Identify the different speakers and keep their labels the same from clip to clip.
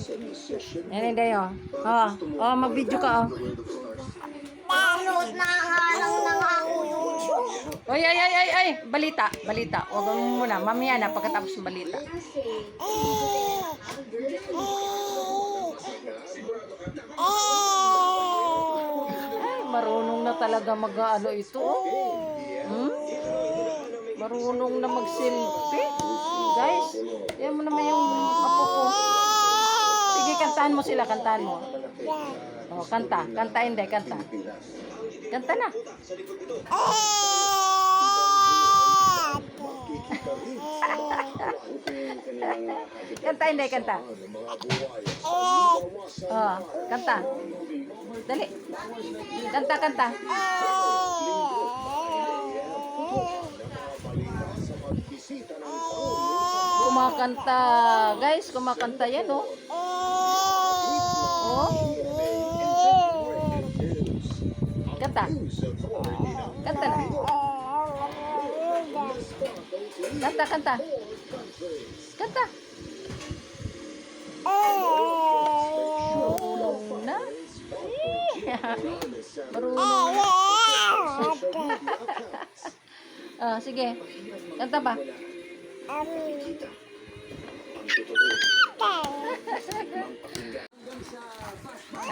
Speaker 1: Yan, hindi, oh. Oh, oh, mag-video ka, oh.
Speaker 2: Panood na nga lang ng ako YouTube.
Speaker 1: Oy, ay, ay, ay, ay. Balita, balita. Huwag mo muna. Mamaya na, pagkatapos ng balita. Ay, marunong na talaga mag-ano ito. Hmm? Marunong na mag-selfie. Guys, yan mo naman yung apo ko. Sige, kantahan mo sila, kantahan mo. Oh, kanta. Kanta, hindi, kanta. Kanta na. Kanta, hindi, kanta. Oh, kanta. Dali. Kanta, kanta. Kumakanta. Guys, kumakanta yan, oh. Oh. Kanta. Kanta na. Kanta, kanta. Kanta. Marunong na. Marunong na. Ah, sige. Kanta pa. Ah,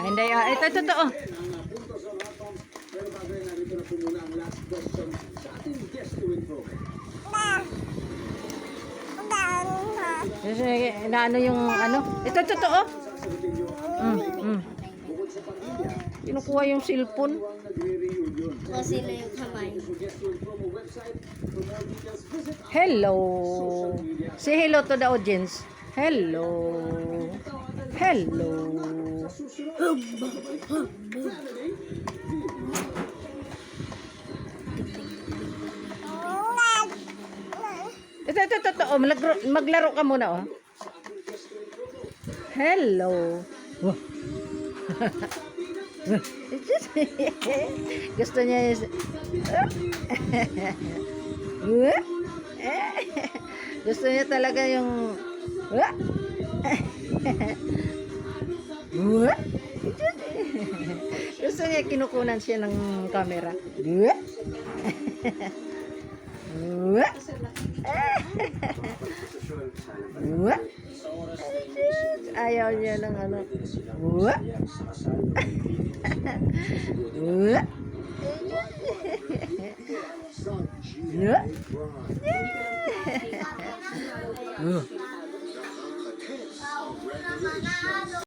Speaker 1: hindi. Ah, ito, totoo. Inaano yung ano? Ito, totoo. Kinukuha yung cellphone.
Speaker 2: Kasi na yung kamay.
Speaker 1: Hello. Say hello to the audience. Hello. Hello. Ito, totoo. Maglaro ka muna, oh. Hello. Gusto niya yung... Gusto niya talaga yung... Gusto niya kinukunan siya ng camera. Ayaw niya ng ano.